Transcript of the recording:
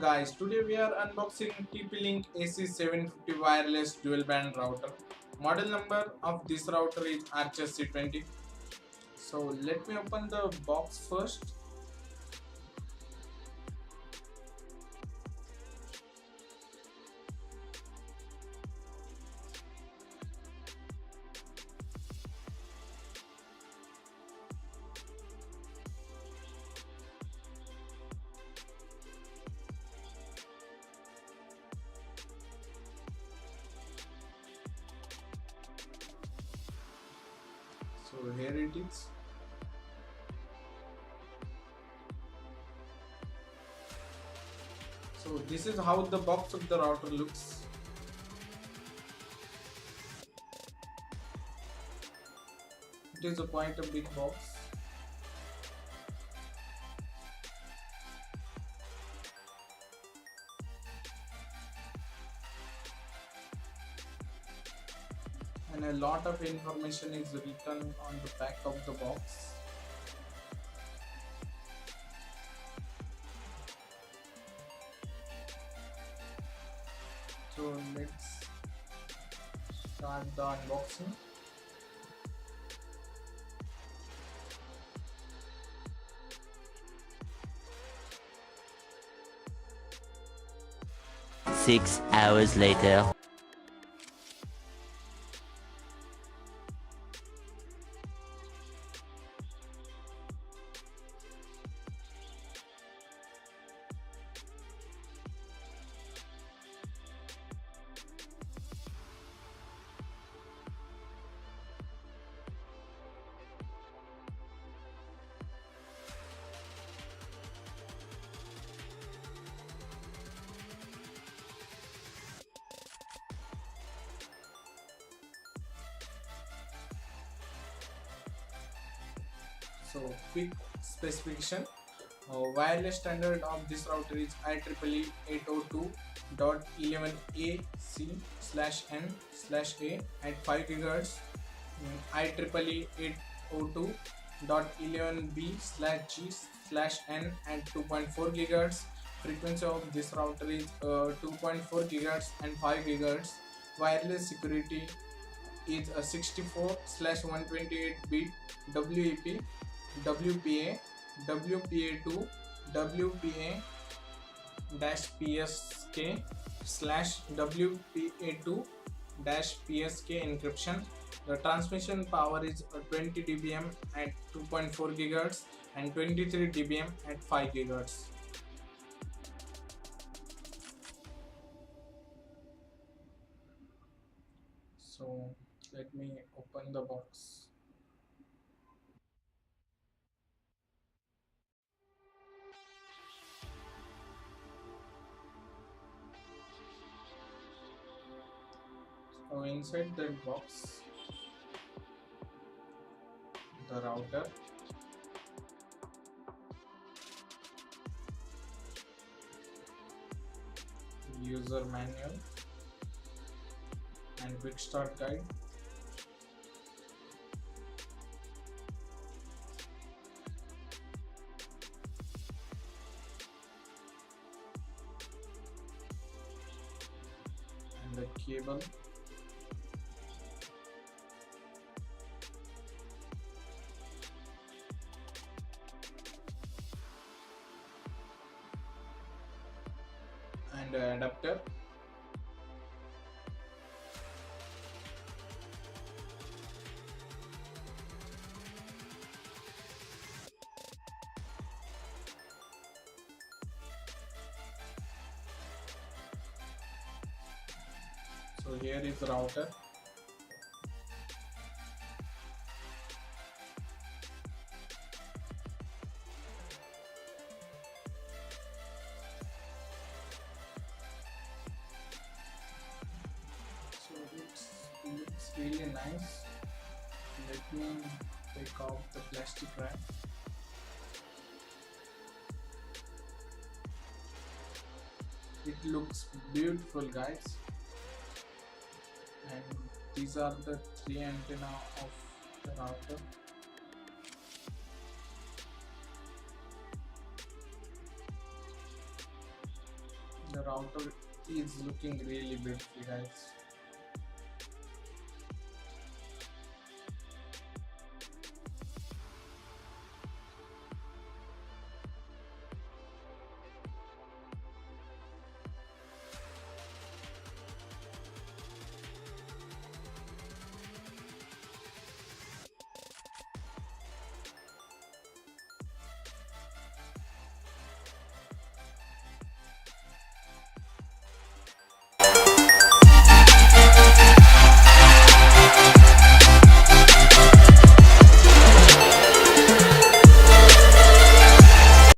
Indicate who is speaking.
Speaker 1: Guys, today we are unboxing TP-Link AC750 wireless dual band router. Model number of this router is C20. So let me open the box first. So here it is. So this is how the box of the router looks. It is quite a big box. And a lot of information is written on the back of the box. So let's start the unboxing.
Speaker 2: Six hours later.
Speaker 1: So quick specification. Wireless standard of this router is IEEE 802.11ac/n/a at 5 GHz, IEEE 802.11b/g/n at 2.4 GHz. Frequency of this router is 2.4 GHz and 5 GHz. Wireless security is a 64/128 bit WEP, WPA, WPA2, WPA2/WPA2-PSK encryption. The transmission power is 20 dBm at 2.4 GHz and 23 dBm at 5 GHz. So let me open the box. So inside that box, the router, user manual and quick start guide. And the cable. And the adapter. So here is the router. So it looks really nice. Let me take off the plastic wrap. It looks beautiful, guys. And these are the 3 antenna of the router. The router is looking really beautiful, guys.